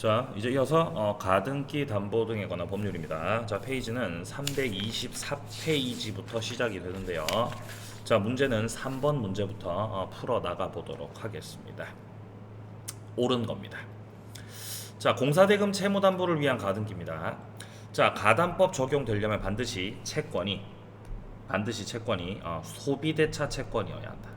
자, 이제 이어서 가등기 담보 등에 관한 법률입니다. 자, 페이지는 324페이지부터 시작이 되는데요. 자, 문제는 3번 문제부터 풀어 나가 보도록 하겠습니다. 옳은 겁니다. 자, 공사대금 채무담보를 위한 가등기입니다. 자, 가담법 적용되려면 반드시 채권이 소비대차 채권이어야 한다.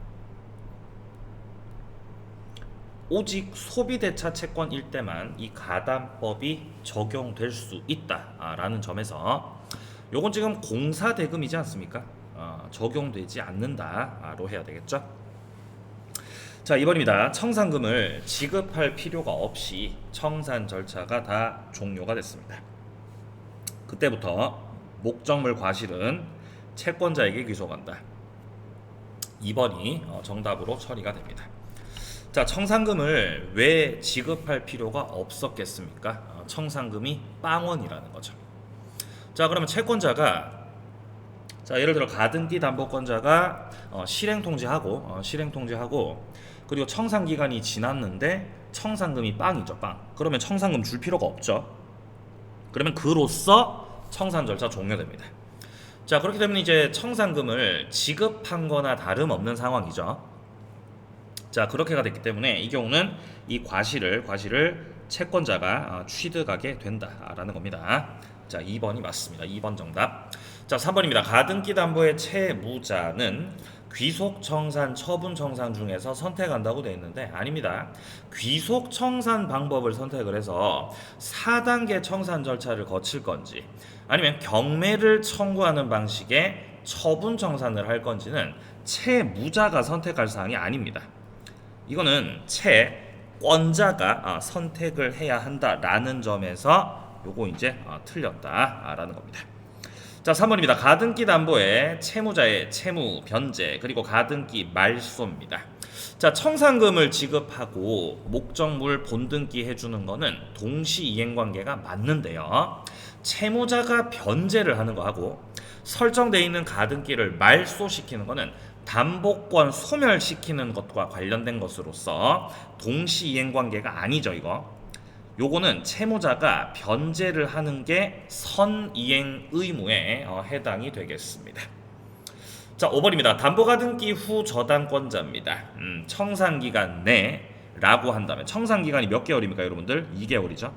오직 소비대차 채권일 때만 이 가담법이 적용될 수 있다라는 점에서 요건 지금 공사대금이지 않습니까? 적용되지 않는다로 해야 되겠죠? 자, 2번입니다. 청산금을 지급할 필요가 없이 청산 절차가 다 종료가 됐습니다. 그때부터 목적물 과실은 채권자에게 귀속한다. 2번이 정답으로 처리가 됩니다. 자, 청산금을 왜 지급할 필요가 없었겠습니까? 청산금이 빵원이라는 거죠. 자, 그러면 채권자가 예를 들어 가등기 담보권자가 실행 통지하고 그리고 청산 기간이 지났는데 청산금이 빵이죠, 빵. 그러면 청산금 줄 필요가 없죠. 그러면 그로써 청산 절차 종료됩니다. 자, 그렇게 되면 이제 청산금을 지급한 거나 다름없는 상황이죠. 자, 그렇게가 됐기 때문에 이 경우는 이 과실을 채권자가 취득하게 된다라는 겁니다. 자, 2번이 맞습니다. 2번 정답. 자, 3번입니다. 가등기 담보의 채무자는 귀속 청산, 처분 청산 중에서 선택한다고 되어 있는데 아닙니다. 귀속 청산 방법을 선택을 해서 4단계 청산 절차를 거칠 건지 아니면 경매를 청구하는 방식의 처분 청산을 할 건지는 채무자가 선택할 사항이 아닙니다. 이거는 채권자가 선택을 해야 한다라는 점에서 요거 이제 틀렸다라는 겁니다. 자, 3번입니다. 가등기 담보의 채무자의 채무 변제 그리고 가등기 말소입니다. 자, 청산금을 지급하고 목적물 본등기 해주는 거는 동시 이행 관계가 맞는데요. 채무자가 변제를 하는 거하고 설정되어 있는 가등기를 말소시키는 거는 담보권 소멸시키는 것과 관련된 것으로서 동시 이행 관계가 아니죠. 요거는 채무자가 변제를 하는 게 선이행 의무에 해당이 되겠습니다. 자, 5번입니다. 담보가등기 후 저당권자입니다. 청산기간 내라고 한다면 청산기간이 몇 개월입니까, 여러분들? 2개월이죠.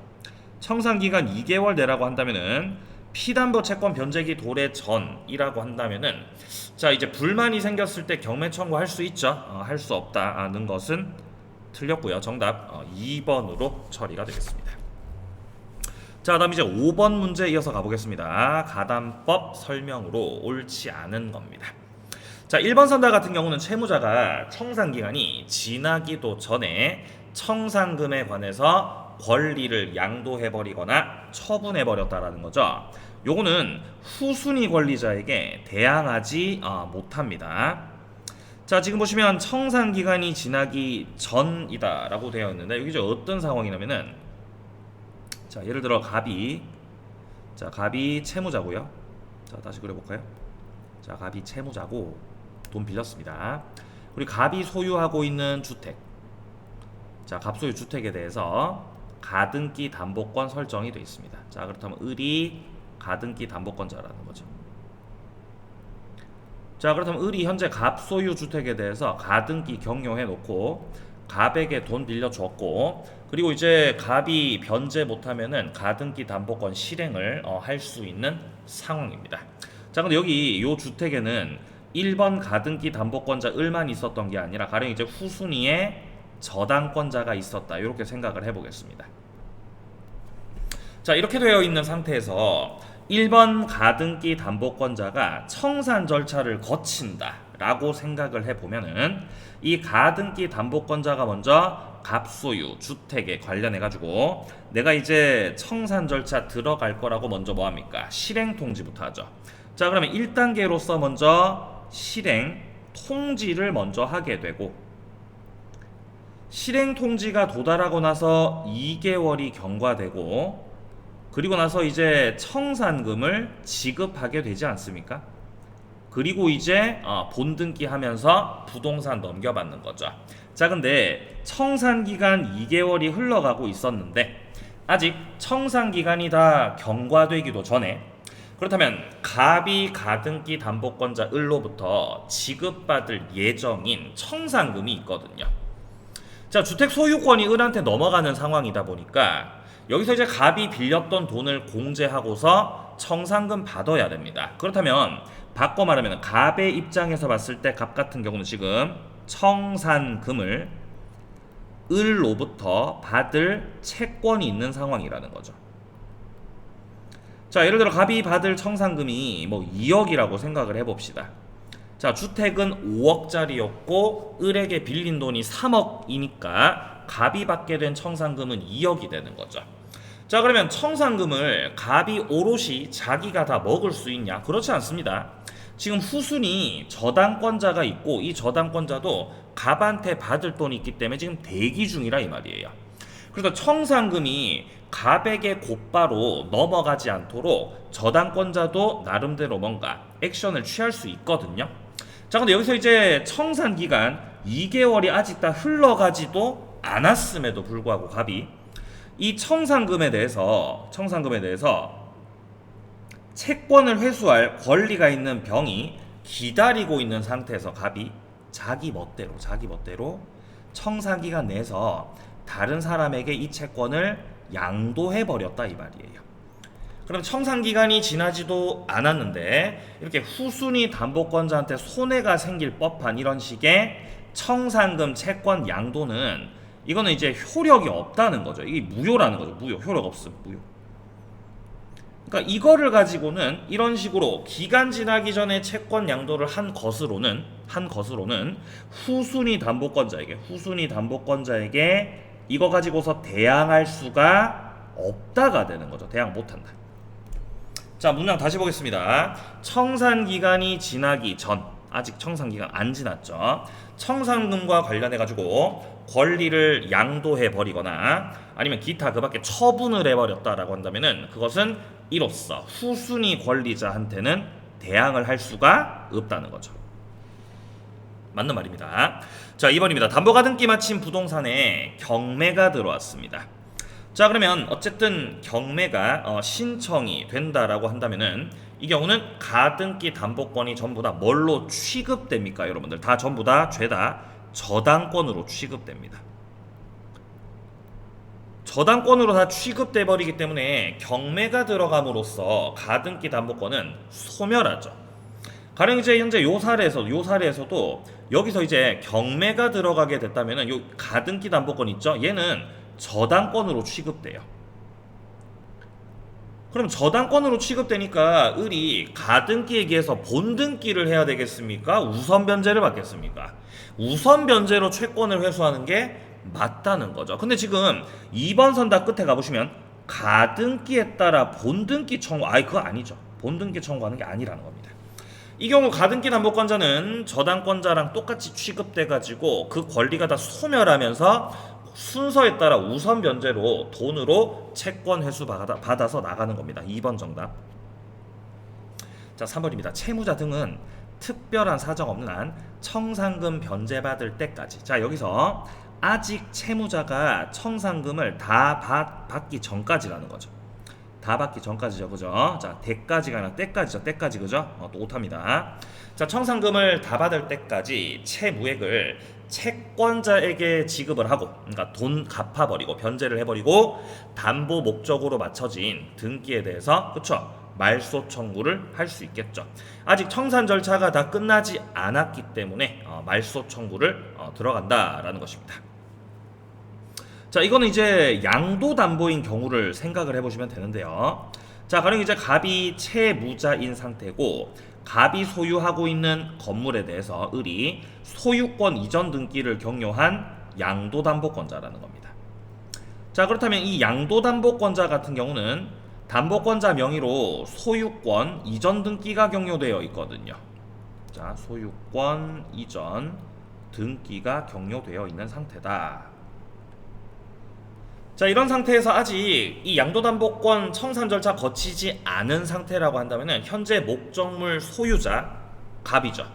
청산기간 2개월 내라고 한다면은 피담보 채권 변제기 도래 전이라고 한다면은 자, 이제 불만이 생겼을 때 경매 청구할 수 있죠. 할 수 없다는 것은 틀렸고요. 정답 2번으로 처리가 되겠습니다. 자, 다음 이제 5번 문제 이어서 가보겠습니다. 가담법 설명으로 옳지 않은 겁니다. 자, 1번 선다 같은 경우는 채무자가 청산기간이 지나기도 전에 청산금에 관해서 권리를 양도해버리거나 처분해버렸다라는 거죠. 요거는 후순위 권리자에게 대항하지 못합니다. 자, 지금 보시면 청산기간이 지나기 전이다라고 되어 있는데 여기 이제 어떤 상황이냐면은 자, 예를 들어 갑이 채무자고요. 자, 다시 그려볼까요? 자, 갑이 채무자고 돈 빌렸습니다. 우리 갑이 소유하고 있는 주택, 자, 갑소유 주택에 대해서 가등기 담보권 설정이 되어 있습니다. 자, 그렇다면 을이 가등기 담보권자라는 거죠. 자, 그렇다면 을이 현재 갑소유 주택에 대해서 가등기 경료해 놓고 갑에게 돈 빌려줬고 그리고 이제 갑이 변제 못하면은 가등기 담보권 실행을 할 수 있는 상황입니다. 자, 근데 여기 요 주택에는 1번 가등기 담보권자 을만 있었던 게 아니라 가령 이제 후순위에 저당권자가 있었다 이렇게 생각을 해보겠습니다. 자, 이렇게 되어 있는 상태에서 1번 가등기 담보권자가 청산 절차를 거친다 라고 생각을 해보면은 이 가등기 담보권자가 먼저 갑소유 주택에 관련해 가지고 내가 이제 청산 절차 들어갈 거라고 먼저 뭐합니까? 실행 통지부터 하죠. 자, 그러면 1단계로서 먼저 실행 통지를 먼저 하게 되고 실행 통지가 도달하고 나서 2개월이 경과되고 그리고 나서 이제 청산금을 지급하게 되지 않습니까? 그리고 이제 본등기 하면서 부동산 넘겨받는 거죠. 자, 근데 청산기간 2개월이 흘러가고 있었는데 아직 청산 기간이 다 경과되기도 전에, 그렇다면 갑이 가등기 담보권자 을로부터 지급받을 예정인 청산금이 있거든요. 자, 주택 소유권이 을한테 넘어가는 상황이다 보니까 여기서 이제 갑이 빌렸던 돈을 공제하고서 청산금 받아야 됩니다. 그렇다면 바꿔 말하면 갑의 입장에서 봤을 때 갑 같은 경우는 지금 청산금을 을로부터 받을 채권이 있는 상황이라는 거죠. 자, 예를 들어 갑이 받을 청산금이 뭐 2억이라고 생각을 해봅시다. 자, 주택은 5억짜리였고 을에게 빌린 돈이 3억이니까 갑이 받게 된 청산금은 2억이 되는 거죠. 자, 그러면 청산금을 갑이 오롯이 자기가 다 먹을 수 있냐? 그렇지 않습니다. 지금 후순위 저당권자가 있고 이 저당권자도 갑한테 받을 돈이 있기 때문에 지금 대기 중이라 이 말이에요. 그래서 청산금이 갑에게 곧바로 넘어가지 않도록 저당권자도 나름대로 뭔가 액션을 취할 수 있거든요. 자, 근데 여기서 이제 청산 기간 2개월이 아직 다 흘러가지도 않았음에도 불구하고 갑이 이 청산금에 대해서 채권을 회수할 권리가 있는 병이 기다리고 있는 상태에서 갑이 자기 멋대로 청산 기간 내에서 다른 사람에게 이 채권을 양도해 버렸다 이 말이에요. 그럼 청산 기간이 지나지도 않았는데 이렇게 후순위 담보권자한테 손해가 생길 법한 이런 식의 청산금 채권 양도는 이거는 이제 효력이 없다는 거죠. 이게 무효라는 거죠. 무효, 효력 없음, 무효. 그러니까 이거를 가지고는 이런 식으로 기간 지나기 전에 채권 양도를 한 것으로는 후순위 담보권자에게 이거 가지고서 대항할 수가 없다가 되는 거죠. 대항 못한다. 자, 문장 다시 보겠습니다. 청산 기간이 지나기 전, 아직 청산 기간 안 지났죠. 청산금과 관련해 가지고 권리를 양도해 버리거나 아니면 기타 그 밖에 처분을 해 버렸다라고 한다면은 그것은 이로써 후순위 권리자한테는 대항을 할 수가 없다는 거죠. 맞는 말입니다. 자, 2번입니다. 담보가등기 마친 부동산에 경매가 들어왔습니다. 자, 그러면 어쨌든 경매가 신청이 된다라고 한다면은 이 경우는 가등기 담보권이 전부 다 뭘로 취급됩니까? 여러분들 다 전부 다 죄다 저당권으로 취급됩니다. 저당권으로 다 취급돼 버리기 때문에 경매가 들어감으로써 가등기 담보권은 소멸하죠. 가령 이제 현재 요 사례에서도 여기서 이제 경매가 들어가게 됐다면은 요 가등기 담보권 있죠? 얘는 저당권으로 취급돼요. 그럼 저당권으로 취급되니까 을이 가등기에 기해서 본등기를 해야 되겠습니까? 우선 변제를 받겠습니까? 우선 변제로 채권을 회수하는 게 맞다는 거죠. 근데 지금 2번 선다 끝에 가보시면 가등기에 따라 본등기 청구, 그거 아니죠. 본등기 청구하는 게 아니라는 겁니다. 이 경우 가등기 담보권자는 저당권자랑 똑같이 취급돼가지고 그 권리가 다 소멸하면서 순서에 따라 우선 변제로 돈으로 채권 회수 받아서 나가는 겁니다. 2번 정답. 자, 3번입니다. 채무자 등은 특별한 사정 없는 한 청산금 변제받을 때까지. 자, 여기서 아직 채무자가 청산금을 다 받기 전까지라는 거죠. 다 받기 전까지죠, 그죠? 자, 대까지가 아니라 때까지죠, 때까지, 그죠? 또 오탑니다. 자, 청산금을 다 받을 때까지 채무액을 채권자에게 지급을 하고, 그러니까 돈 갚아버리고 변제를 해버리고 담보 목적으로 맞춰진 등기에 대해서, 그쵸? 말소 청구를 할 수 있겠죠. 아직 청산 절차가 다 끝나지 않았기 때문에 말소 청구를 들어간다라는 것입니다. 자, 이거는 이제 양도담보인 경우를 생각을 해보시면 되는데요. 자, 가령 이제 갑이 채무자인 상태고 갑이 소유하고 있는 건물에 대해서 을이 소유권 이전 등기를 경료한 양도담보권자라는 겁니다. 자, 그렇다면 이 양도담보권자 같은 경우는 담보권자 명의로 소유권 이전 등기가 경료되어 있거든요. 자, 소유권 이전 등기가 경료되어 있는 상태다. 자, 이런 상태에서 아직 이 양도담보권 청산 절차 거치지 않은 상태라고 한다면 현재 목적물 소유자 갑이죠.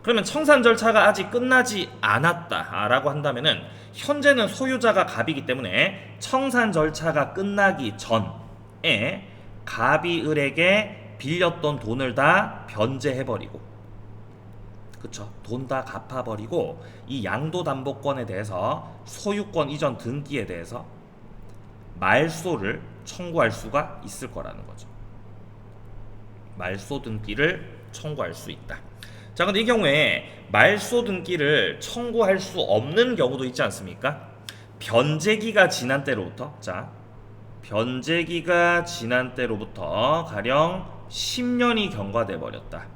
그러면 청산 절차가 아직 끝나지 않았다라고 한다면 현재는 소유자가 갑이기 때문에 청산 절차가 끝나기 전에 갑이 을에게 빌렸던 돈을 다 변제해버리고, 그쵸? 돈 다 갚아버리고 이 양도담보권에 대해서 소유권 이전 등기에 대해서 말소를 청구할 수가 있을 거라는 거죠. 말소 등기를 청구할 수 있다. 자, 근데 이 경우에 말소 등기를 청구할 수 없는 경우도 있지 않습니까? 변제기가 지난 때로부터, 자, 변제기가 지난 때로부터 가령 10년이 경과돼 버렸다.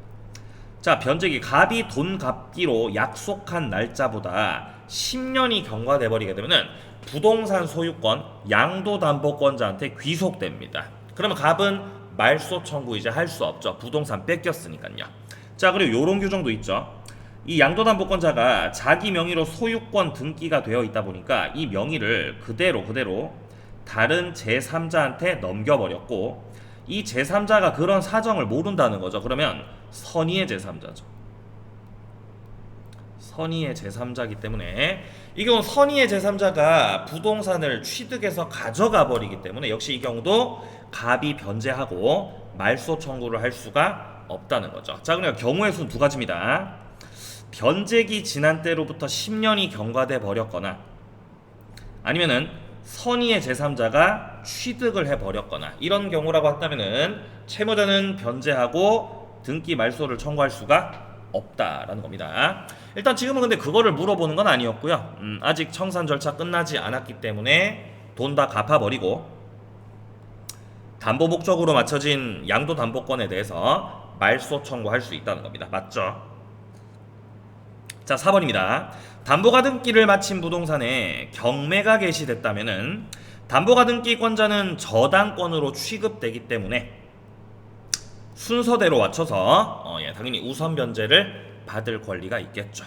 자, 변제기 갑이 돈 갚기로 약속한 날짜보다 10년이 경과돼 버리게 되면은 부동산 소유권 양도담보권자한테 귀속됩니다. 그러면 갑은 말소 청구 이제 할 수 없죠. 부동산 뺏겼으니까요. 자, 그리고 요런 규정도 있죠. 이 양도담보권자가 자기 명의로 소유권 등기가 되어 있다 보니까 이 명의를 그대로 다른 제3자한테 넘겨버렸고, 이 제3자가 그런 사정을 모른다는 거죠. 그러면 선의의 제3자죠. 선의의 제3자이기 때문에 이 경우 선의의 제3자가 부동산을 취득해서 가져가 버리기 때문에 역시 이 경우도 갑이 변제하고 말소 청구를 할 수가 없다는 거죠. 자, 그러니까 경우의 수는 두 가지입니다. 변제기 지난 때로부터 10년이 경과돼 버렸거나, 아니면은 선의의 제3자가 취득을 해 버렸거나, 이런 경우라고 한다면은 채무자는 변제하고 등기 말소를 청구할 수가 없다라는 겁니다. 일단 지금은 근데 그거를 물어보는 건 아니었고요. 아직 청산 절차 끝나지 않았기 때문에 돈 다 갚아버리고 담보 목적으로 맞춰진 양도담보권에 대해서 말소 청구할 수 있다는 겁니다. 맞죠? 자, 4번입니다. 담보가등기를 마친 부동산에 경매가 개시됐다면은 담보가등기권자는 저당권으로 취급되기 때문에 순서대로 맞춰서 당연히 우선 변제를 받을 권리가 있겠죠.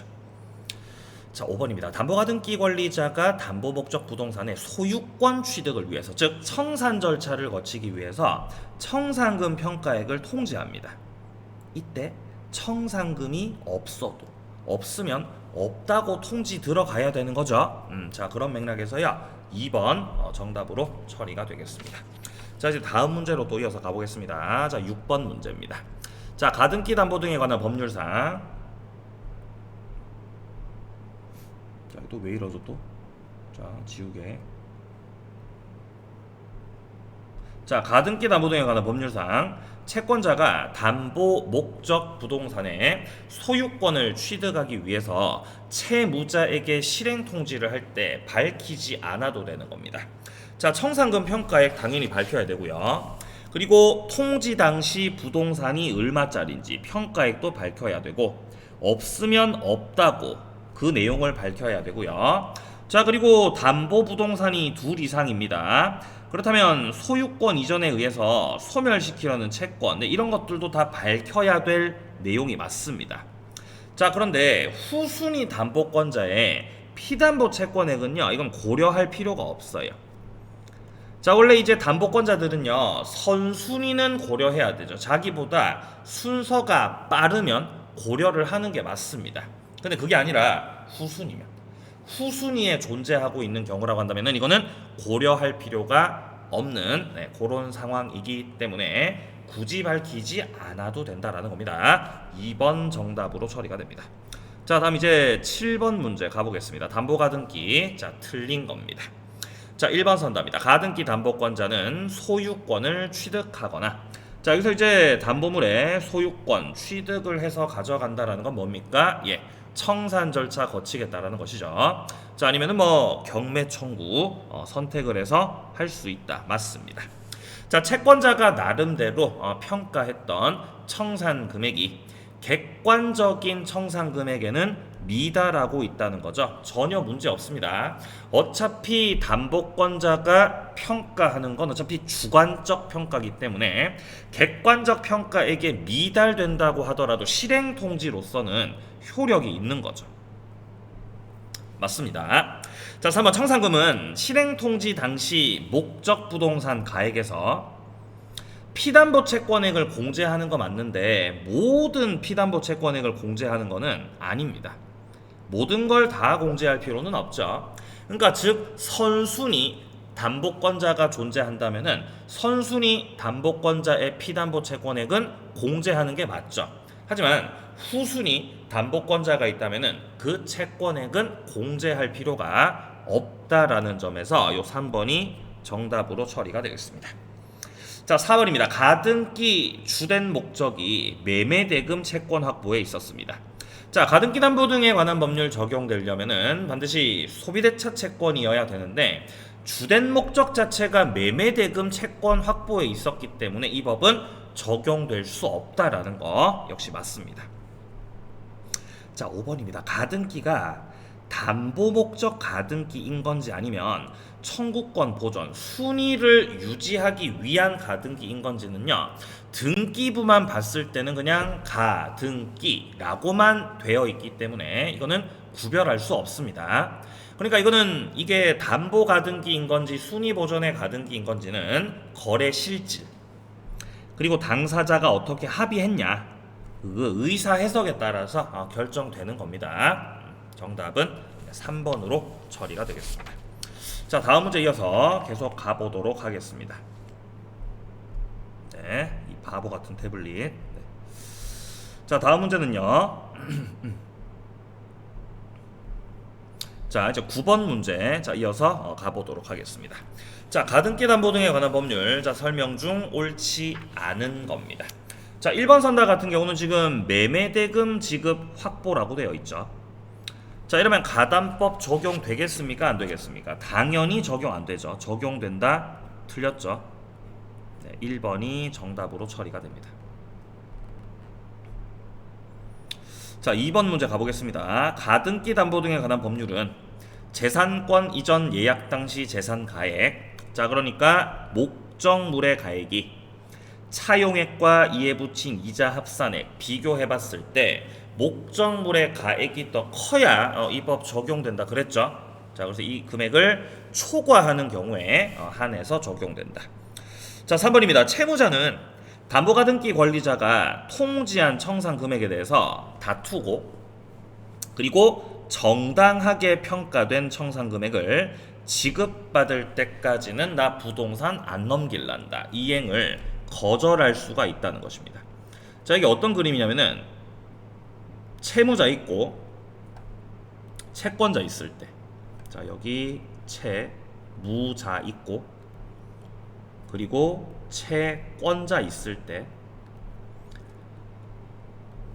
자, 5번입니다. 담보가등기 권리자가 담보 목적 부동산의 소유권 취득을 위해서, 즉 청산 절차를 거치기 위해서 청산금 평가액을 통지합니다. 이때 청산금이 없으면 없다고 통지 들어가야 되는 거죠. 자, 그런 맥락에서요 2번 정답으로 처리가 되겠습니다. 자, 이제 다음 문제로 또 이어서 가보겠습니다. 자, 6번 문제입니다. 자, 가등기 담보 등에 관한 법률상, 자, 또 왜 이러죠 또? 자, 지우개. 자, 가등기 담보 등에 관한 법률상 채권자가 담보 목적 부동산의 소유권을 취득하기 위해서 채무자에게 실행 통지를 할 때 밝히지 않아도 되는 겁니다. 자, 청산금 평가액 당연히 밝혀야 되고요. 그리고 통지 당시 부동산이 얼마짜리인지 평가액도 밝혀야 되고, 없으면 없다고 그 내용을 밝혀야 되고요. 자, 그리고 담보 부동산이 둘 이상입니다. 그렇다면 소유권 이전에 의해서 소멸시키려는 채권, 이런 것들도 다 밝혀야 될 내용이 맞습니다. 자, 그런데 후순위 담보권자의 피담보 채권액은요, 이건 고려할 필요가 없어요. 자, 원래 이제 담보권자들은요 선순위는 고려해야 되죠. 자기보다 순서가 빠르면 고려를 하는 게 맞습니다. 근데 그게 아니라 후순위에 존재하고 있는 경우라고 한다면 이거는 고려할 필요가 없는 그런 상황이기 때문에 굳이 밝히지 않아도 된다라는 겁니다. 2번 정답으로 처리가 됩니다. 자, 다음 이제 7번 문제 가보겠습니다. 담보가등기, 자, 틀린 겁니다. 자, 1번 선답니다. 가등기 담보권자는 소유권을 취득하거나, 자, 여기서 이제 담보물의 소유권 취득을 해서 가져간다라는 건 뭡니까? 예, 청산 절차 거치겠다라는 것이죠. 자, 아니면은 뭐 경매 청구 선택을 해서 할 수 있다. 맞습니다. 자, 채권자가 나름대로 평가했던 청산 금액이 객관적인 청산 금액에는 미달하고 있다는 거죠. 전혀 문제 없습니다. 어차피 담보권자가 평가하는 건 어차피 주관적 평가이기 때문에 객관적 평가에게 미달된다고 하더라도 실행 통지로서는 효력이 있는 거죠. 맞습니다. 자, 3번 청산금은 실행 통지 당시 목적 부동산 가액에서 피담보 채권액을 공제하는 거 맞는데 모든 피담보 채권액을 공제하는 거는 아닙니다. 모든 걸 다 공제할 필요는 없죠. 그러니까 즉 선순위 담보권자가 존재한다면은 선순위 담보권자의 피담보 채권액은 공제하는 게 맞죠. 하지만 후순위 담보권자가 있다면은 그 채권액은 공제할 필요가 없다라는 점에서 요 3번이 정답으로 처리가 되겠습니다. 자, 4번입니다. 가등기 주된 목적이 매매대금 채권 확보에 있었습니다. 자, 가등기 담보 등에 관한 법률 적용되려면은 반드시 소비대차 채권이어야 되는데 주된 목적 자체가 매매대금 채권 확보에 있었기 때문에 이 법은 적용될 수 없다라는 거 역시 맞습니다. 자, 5번입니다. 가등기가 담보 목적 가등기인 건지 아니면 청구권 보존, 순위를 유지하기 위한 가등기인 건지는요. 등기부만 봤을 때는 그냥 가등기라고만 되어 있기 때문에 이거는 구별할 수 없습니다. 그러니까 이거는 이게 담보 가등기인 건지 순위 보존의 가등기인 건지는 거래 실질 그리고 당사자가 어떻게 합의했냐 그 의사 해석에 따라서 결정되는 겁니다. 정답은 3번으로 처리가 되겠습니다. 자, 다음 문제 이어서 계속 가보도록 하겠습니다. 네, 이 바보 같은 태블릿. 네. 자, 다음 문제는요. 자, 이제 9번 문제. 자, 이어서 가보도록 하겠습니다. 자, 가등기 담보 등에 관한 법률. 자, 설명 중 옳지 않은 겁니다. 자, 1번 선다 같은 경우는 지금 매매대금 지급 확보라고 되어 있죠. 자, 이러면 가담법 적용되겠습니까? 안 되겠습니까? 당연히 적용 안 되죠. 적용된다? 틀렸죠. 네, 1번이 정답으로 처리가 됩니다. 자, 2번 문제 가보겠습니다. 가등기 담보 등에 관한 법률은 재산권 이전 예약 당시 재산 가액. 자, 그러니까 목적물의 가액이 차용액과 이에 붙인 이자 합산액 비교해봤을 때 목적물의 가액이 더 커야 이 법 적용된다 그랬죠. 자, 그래서 이 금액을 초과하는 경우에 한해서 적용된다. 자, 3번입니다. 채무자는 담보가등기 권리자가 통지한 청산 금액에 대해서 다투고 그리고 정당하게 평가된 청산 금액을 지급받을 때까지는 나 부동산 안 넘길란다. 이행을 거절할 수가 있다는 것입니다. 자, 이게 어떤 그림이냐면은 채무자 있고 채권자 있을 때, 자, 여기 채무자 있고 그리고 채권자 있을 때,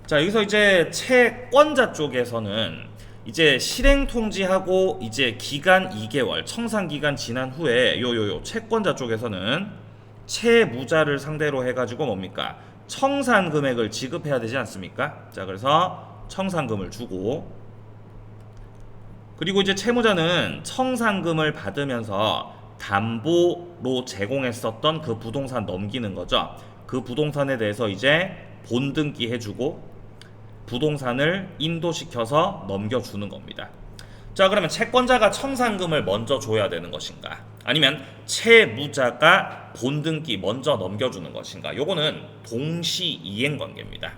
자, 여기서 이제 채권자 쪽에서는 이제 실행 통지하고 이제 기간 2개월 청산 기간 지난 후에 요 채권자 쪽에서는 채무자를 상대로 해가지고 뭡니까? 청산 금액을 지급해야 되지 않습니까? 자, 그래서 청산금을 주고 그리고 이제 채무자는 청산금을 받으면서 담보로 제공했었던 그 부동산 넘기는 거죠. 그 부동산에 대해서 이제 본등기 해주고 부동산을 인도시켜서 넘겨주는 겁니다. 자, 그러면 채권자가 청산금을 먼저 줘야 되는 것인가? 아니면 채무자가 본등기 먼저 넘겨주는 것인가? 요거는 동시이행 관계입니다.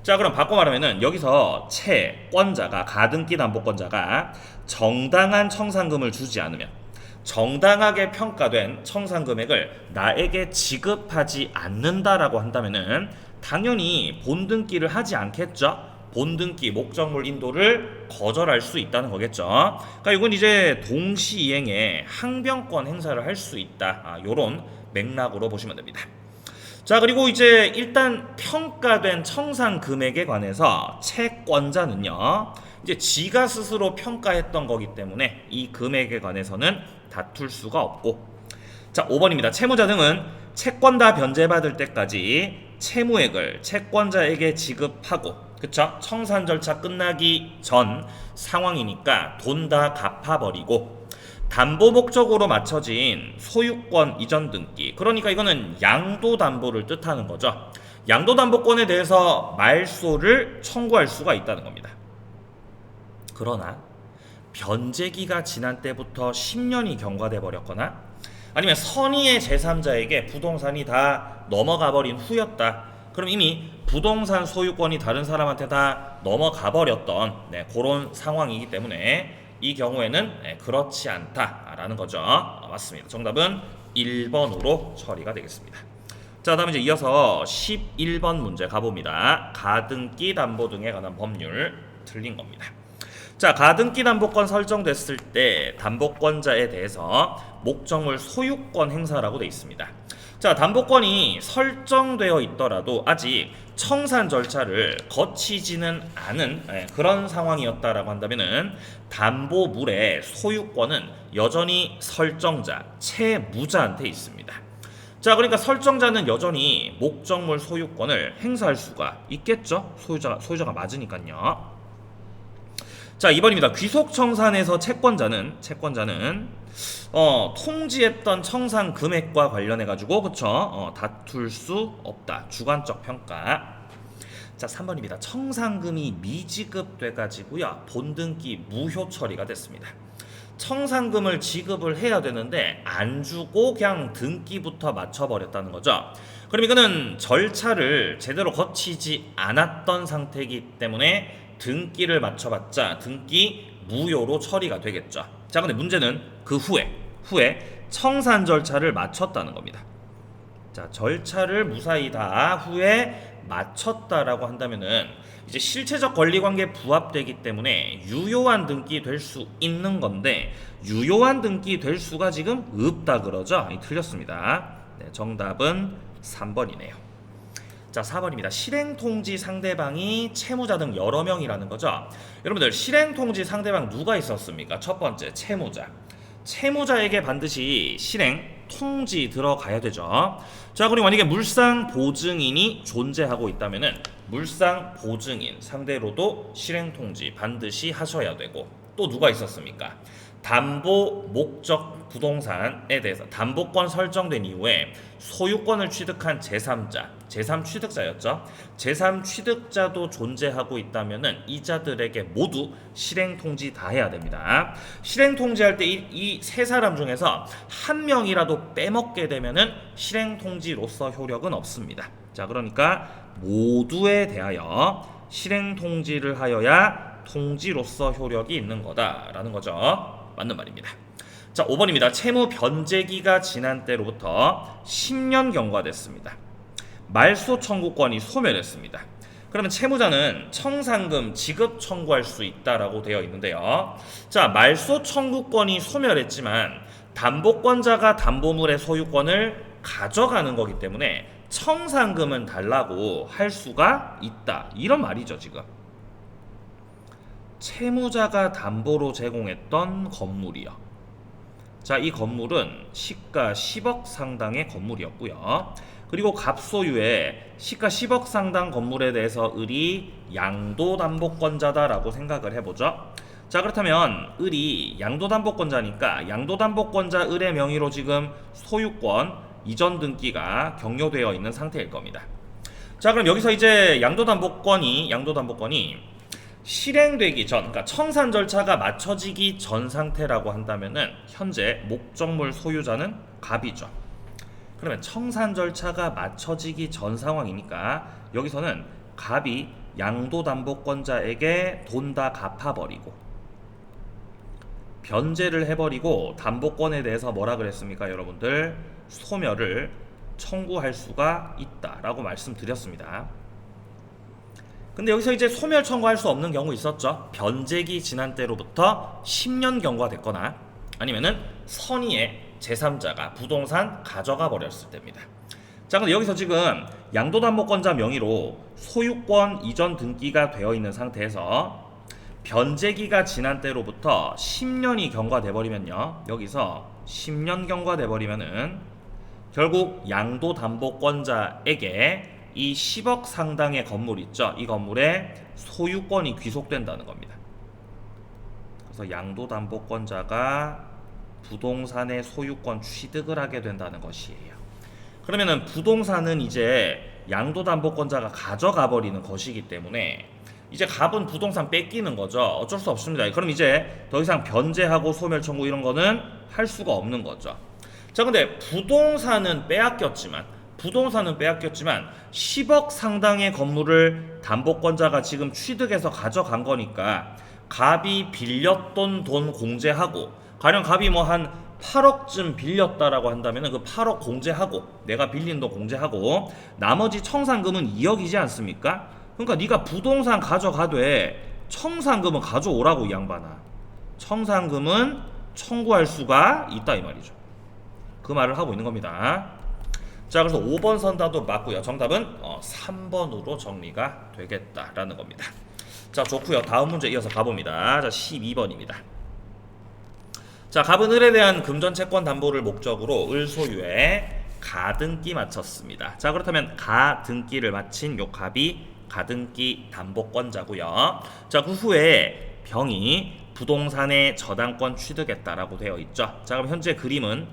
자, 그럼 바꿔 말하면은 여기서 채권자가 가등기 담보권자가 정당한 청산금을 주지 않으면 정당하게 평가된 청산금액을 나에게 지급하지 않는다라고 한다면은 당연히 본등기를 하지 않겠죠. 본등기 목적물 인도를 거절할 수 있다는 거겠죠. 그러니까 이건 이제 동시이행에 항변권 행사를 할 수 있다. 요런 맥락으로 보시면 됩니다. 자, 그리고 이제 일단 평가된 청산 금액에 관해서 채권자는요, 이제 지가 스스로 평가했던 거기 때문에 이 금액에 관해서는 다툴 수가 없고, 자, 5번입니다. 채무자 등은 채권 다 변제받을 때까지 채무액을 채권자에게 지급하고, 그쵸? 청산 절차 끝나기 전 상황이니까 돈 다 갚아버리고 담보 목적으로 맞춰진 소유권 이전 등기, 그러니까 이거는 양도담보를 뜻하는 거죠. 양도담보권에 대해서 말소를 청구할 수가 있다는 겁니다. 그러나 변제기가 지난 때부터 10년이 경과돼 버렸거나 아니면 선의의 제3자에게 부동산이 다 넘어가 버린 후였다. 그럼 이미 부동산 소유권이 다른 사람한테 다 넘어가 버렸던 그런 상황이기 때문에 이 경우에는 그렇지 않다라는 거죠. 맞습니다. 정답은 1번으로 처리가 되겠습니다. 자, 다음 이제 이어서 11번 문제 가봅니다. 가등기 담보 등에 관한 법률 틀린 겁니다. 자, 가등기 담보권 설정됐을 때 담보권자에 대해서 목적물 소유권 행사라고 되어 있습니다. 자, 담보권이 설정되어 있더라도 아직 청산 절차를 거치지는 않은 그런 상황이었다라고 한다면은 담보물의 소유권은 여전히 설정자, 채무자한테 있습니다. 자, 그러니까 설정자는 여전히 목적물 소유권을 행사할 수가 있겠죠. 소유자가 맞으니까요. 자, 2번입니다. 귀속청산에서 채권자는 통지했던 청산 금액과 관련해 가지고 그쵸? 다툴 수 없다. 주관적 평가. 자, 3번입니다. 청산금이 미지급돼 가지고요. 본등기 무효 처리가 됐습니다. 청산금을 지급을 해야 되는데 안 주고 그냥 등기부터 맞춰버렸다는 거죠. 그럼 이거는 절차를 제대로 거치지 않았던 상태이기 때문에 등기를 맞춰봤자 등기 무효로 처리가 되겠죠. 자, 근데 문제는 그 후에 청산 절차를 마쳤다는 겁니다. 자, 절차를 무사히 다 후에 마쳤다라고 한다면은 이제 실체적 권리관계 부합되기 때문에 유효한 등기 될 수 있는 건데 유효한 등기 될 수가 지금 없다 그러죠. 틀렸습니다. 네, 정답은 3번이네요. 자, 4번입니다. 실행통지 상대방이 채무자 등 여러 명이라는 거죠. 여러분들 실행통지 상대방 누가 있었습니까? 첫 번째 채무자. 채무자에게 반드시 실행통지 들어가야 되죠. 자, 그리고 만약에 물상보증인이 존재하고 있다면은 물상보증인 상대로도 실행통지 반드시 하셔야 되고 또 누가 있었습니까? 담보 목적 부동산에 대해서 담보권 설정된 이후에 소유권을 취득한 제3자, 제3취득자였죠. 제3취득자도 존재하고 있다면은 이자들에게 모두 실행통지 다 해야 됩니다. 실행통지할 때 이 세 사람 중에서 한 명이라도 빼먹게 되면은 실행통지로서 효력은 없습니다. 자, 그러니까 모두에 대하여 실행통지를 하여야 통지로서 효력이 있는 거다라는 거죠. 맞는 말입니다. 자, 5번입니다. 채무 변제기가 지난 때로부터 10년 경과됐습니다. 말소 청구권이 소멸했습니다. 그러면 채무자는 청산금 지급 청구할 수 있다라고 되어 있는데요. 자, 말소 청구권이 소멸했지만 담보권자가 담보물의 소유권을 가져가는 거기 때문에 청산금은 달라고 할 수가 있다. 이런 말이죠, 지금. 채무자가 담보로 제공했던 건물이요. 자, 이 건물은 시가 10억 상당의 건물이었고요. 그리고 갑소유의 시가 10억 상당 건물에 대해서 을이 양도담보권자다라고 생각을 해보죠. 자, 그렇다면 을이 양도담보권자니까 양도담보권자 을의 명의로 지금 소유권 이전 등기가 경료되어 있는 상태일 겁니다. 자, 그럼 여기서 이제 양도담보권이 실행되기 전, 그러니까 청산 절차가 맞춰지기 전 상태라고 한다면은 현재 목적물 소유자는 갑이죠. 그러면 청산 절차가 맞춰지기 전 상황이니까 여기서는 갑이 양도담보권자에게 돈 다 갚아버리고 변제를 해버리고 담보권에 대해서 뭐라 그랬습니까, 여러분들? 소멸을 청구할 수가 있다라고 말씀드렸습니다. 근데 여기서 이제 소멸 청구할 수 없는 경우 있었죠. 변제기 지난 때로부터 10년 경과됐거나 아니면은 선의의 제3자가 부동산 가져가 버렸을 때입니다. 자, 근데 여기서 지금 양도담보권자 명의로 소유권 이전 등기가 되어 있는 상태에서 변제기가 지난 때로부터 10년이 경과돼 버리면요. 여기서 10년 경과돼 버리면은 결국 양도담보권자에게 이 10억 상당의 건물 있죠. 이 건물의 소유권이 귀속된다는 겁니다. 그래서 양도담보권자가 부동산의 소유권 취득을 하게 된다는 것이에요. 그러면은 부동산은 이제 양도담보권자가 가져가 버리는 것이기 때문에 이제 갑은 부동산 뺏기는 거죠. 어쩔 수 없습니다. 그럼 이제 더 이상 변제하고 소멸 청구 이런 거는 할 수가 없는 거죠. 자, 근데 부동산은 빼앗겼지만 10억 상당의 건물을 담보권자가 지금 취득해서 가져간 거니까 갑이 빌렸던 돈 공제하고, 가령 갑이 뭐 한 8억쯤 빌렸다라고 한다면 그 8억 공제하고, 내가 빌린 돈 공제하고, 나머지 청산금은 2억이지 않습니까? 그러니까 네가 부동산 가져가되 청산금은 가져오라고, 이 양반아. 청산금은 청구할 수가 있다 이 말이죠. 그 말을 하고 있는 겁니다. 자, 그래서 5번 선답도 맞고요. 정답은 3번으로 정리가 되겠다라는 겁니다. 자, 좋고요. 다음 문제 이어서 가봅니다. 자, 12번입니다. 자, 갑은 을에 대한 금전 채권 담보를 목적으로 을 소유의 가등기 마쳤습니다. 자, 그렇다면 가등기를 마친 요 갑이 가등기 담보권자고요. 자, 그 후에 병이 부동산의 저당권 취득했다라고 되어 있죠. 자, 그럼 현재 그림은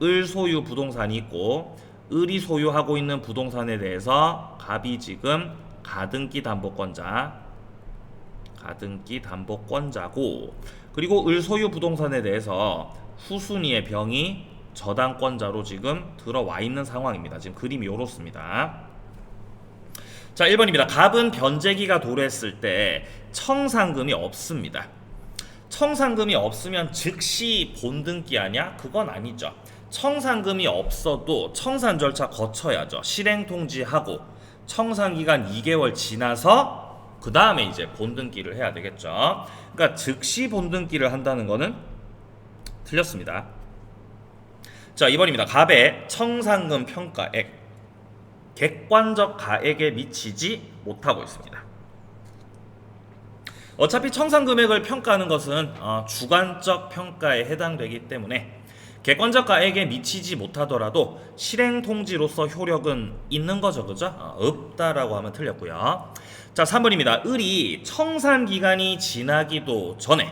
을 소유 부동산이 있고 을이 소유하고 있는 부동산에 대해서 갑이 지금 가등기 담보권자고, 그리고 을 소유 부동산에 대해서 후순위의 병이 저당권자로 지금 들어와 있는 상황입니다. 지금 그림이 요렇습니다. 자, 1번입니다. 갑은 변제기가 도래했을 때 청산금이 없습니다. 청산금이 없으면 즉시 본등기 아냐? 그건 아니죠. 청산금이 없어도 청산 절차 거쳐야죠. 실행통지하고 청산기간 2개월 지나서 그 다음에 이제 본등기를 해야 되겠죠. 그러니까 즉시 본등기를 한다는 거는 틀렸습니다. 자, 2번입니다. 갑의 청산금 평가액 객관적 가액에 미치지 못하고 있습니다. 어차피 청산금액을 평가하는 것은 주관적 평가에 해당되기 때문에 객관적 가액에 미치지 못하더라도 실행통지로서 효력은 있는 거죠. 그죠? 없다라고 하면 틀렸고요. 자, 3번입니다. 을이 청산기간이 지나기도 전에,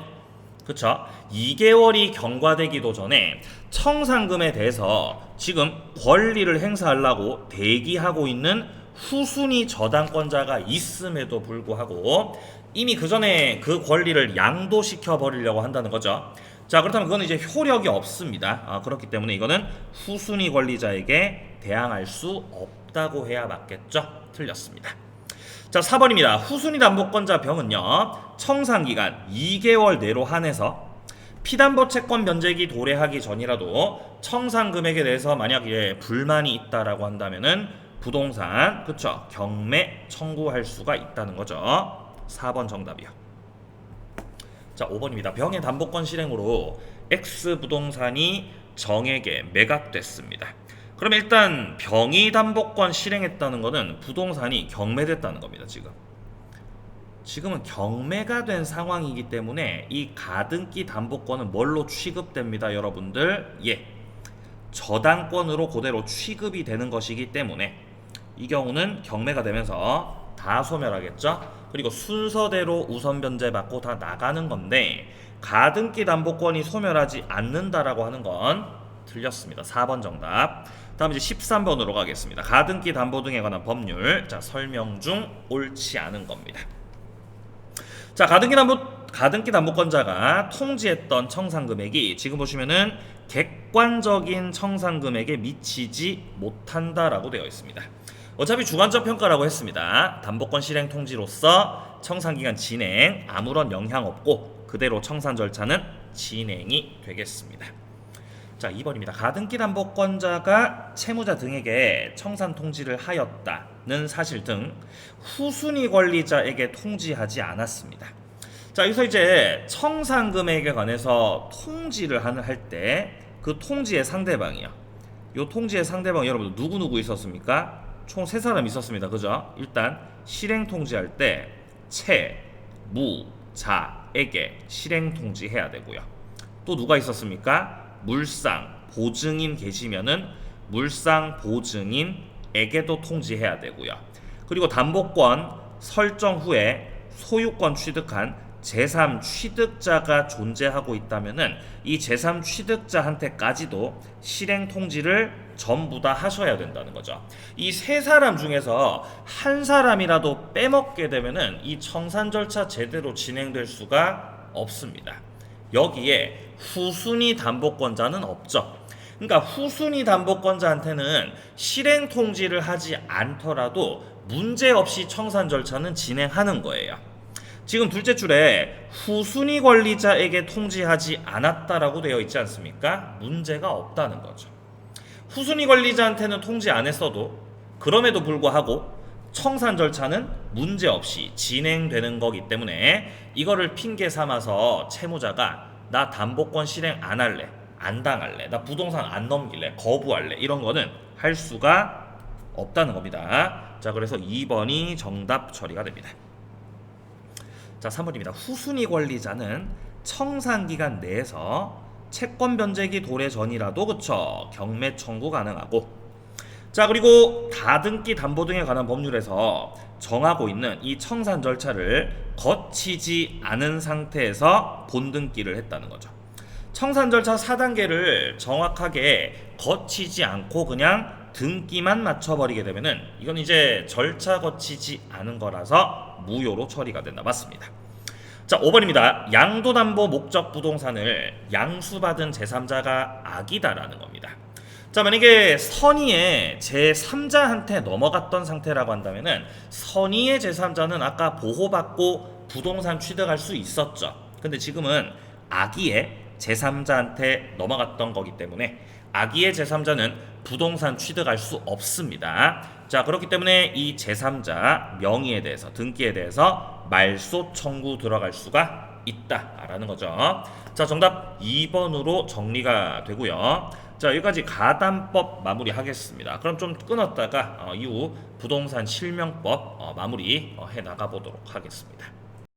그쵸? 2개월이 경과되기도 전에 청산금에 대해서 지금 권리를 행사하려고 대기하고 있는 후순위 저당권자가 있음에도 불구하고 이미 그 전에 그 권리를 양도시켜 버리려고 한다는 거죠. 자, 그렇다면 그거는 이제 효력이 없습니다. 그렇기 때문에 이거는 후순위 권리자에게 대항할 수 없다고 해야 맞겠죠. 틀렸습니다. 자, 4번입니다. 후순위 담보권자 병은요, 청산기간 2개월 내로 한해서 피담보 채권 변제기 도래하기 전이라도 청산금액에 대해서 만약에 불만이 있다라고 한다면은 부동산, 그쵸, 경매 청구할 수가 있다는 거죠. 4번 정답이요. 자, 5번입니다. 병의 담보권 실행으로 X 부동산이 정에게 매각됐습니다. 그럼 일단 병이 담보권 실행했다는 것은 부동산이 경매됐다는 겁니다. 지금은 경매가 된 상황이기 때문에 이 가등기 담보권은 뭘로 취급됩니다, 여러분들? 예, 저당권으로 그대로 취급이 되는 것이기 때문에 이 경우는 경매가 되면서 다 소멸하겠죠. 그리고 순서대로 우선 변제받고 다 나가는 건데 가등기 담보권이 소멸하지 않는다라고 하는 건 틀렸습니다. 4번 정답. 다음 이제 13번으로 가겠습니다. 가등기 담보 등에 관한 법률. 자, 설명 중 옳지 않은 겁니다. 자, 가등기 담보권자가 통지했던 청산금액이 지금 보시면은 객관적인 청산금액에 미치지 못한다라고 되어 있습니다. 어차피 주관적 평가라고 했습니다. 담보권 실행 통지로서 청산기간 진행 아무런 영향 없고 그대로 청산 절차는 진행이 되겠습니다. 자, 2번입니다. 가등기 담보권자가 채무자 등에게 청산 통지를 하였다는 사실 등 후순위 권리자에게 통지하지 않았습니다. 자, 여기서 이제 청산금액에 관해서 통지를 할 때 그 통지의 상대방이요. 요 통지의 상대방 여러분 누구 있었습니까? 총 3사람 있었습니다. 그죠? 일단 실행 통지할 때 채무자에게 실행 통지해야 되고요. 또 누가 있었습니까? 물상 보증인 계시면은 물상 보증인에게도 통지해야 되고요. 그리고 담보권 설정 후에 소유권 취득한 제3 취득자가 존재하고 있다면은 이 제3 취득자한테까지도 실행 통지를 전부 다 하셔야 된다는 거죠. 이 3사람 중에서 한 사람이라도 빼먹게 되면은 이 청산 절차 제대로 진행될 수가 없습니다. 여기에 후순위 담보권자는 없죠. 그러니까 후순위 담보권자한테는 실행 통지를 하지 않더라도 문제없이 청산 절차는 진행하는 거예요. 지금 둘째 줄에 후순위 권리자에게 통지하지 않았다라고 되어 있지 않습니까? 문제가 없다는 거죠. 후순위 권리자한테는 통지 안 했어도 그럼에도 불구하고 청산 절차는 문제없이 진행되는 거기 때문에 이거를 핑계 삼아서 채무자가 나 담보권 실행 안 할래, 안 당할래, 나 부동산 안 넘길래, 거부할래 이런 거는 할 수가 없다는 겁니다. 자, 그래서 2번이 정답 처리가 됩니다. 자, 3번입니다. 후순위 권리자는 청산 기간 내에서 채권 변제기 도래 전이라도 그쵸 경매 청구 가능하고, 자, 그리고 다등기 담보 등에 관한 법률에서 정하고 있는 이 청산 절차를 거치지 않은 상태에서 본등기를 했다는 거죠. 청산 절차 4단계를 정확하게 거치지 않고 그냥 등기만 맞춰버리게 되면은 이건 이제 절차 거치지 않은 거라서 무효로 처리가 된다. 맞습니다. 자, 5번입니다. 양도담보 목적 부동산을 양수받은 제3자가 악이다라는 겁니다. 자, 만약에 선의의 제3자한테 넘어갔던 상태라고 한다면은 선의의 제3자는 아까 보호받고 부동산 취득할 수 있었죠. 근데 지금은 악의의 제3자한테 넘어갔던 거기 때문에 악의의 제3자는 부동산 취득할 수 없습니다. 자, 그렇기 때문에 이 제3자 명의에 대해서 등기에 대해서 말소 청구 들어갈 수가 있다라는 거죠. 자, 정답 2번으로 정리가 되고요. 자, 여기까지 가담법 마무리하겠습니다. 그럼 좀 끊었다가 이후 부동산 실명법 마무리 해 나가 보도록 하겠습니다.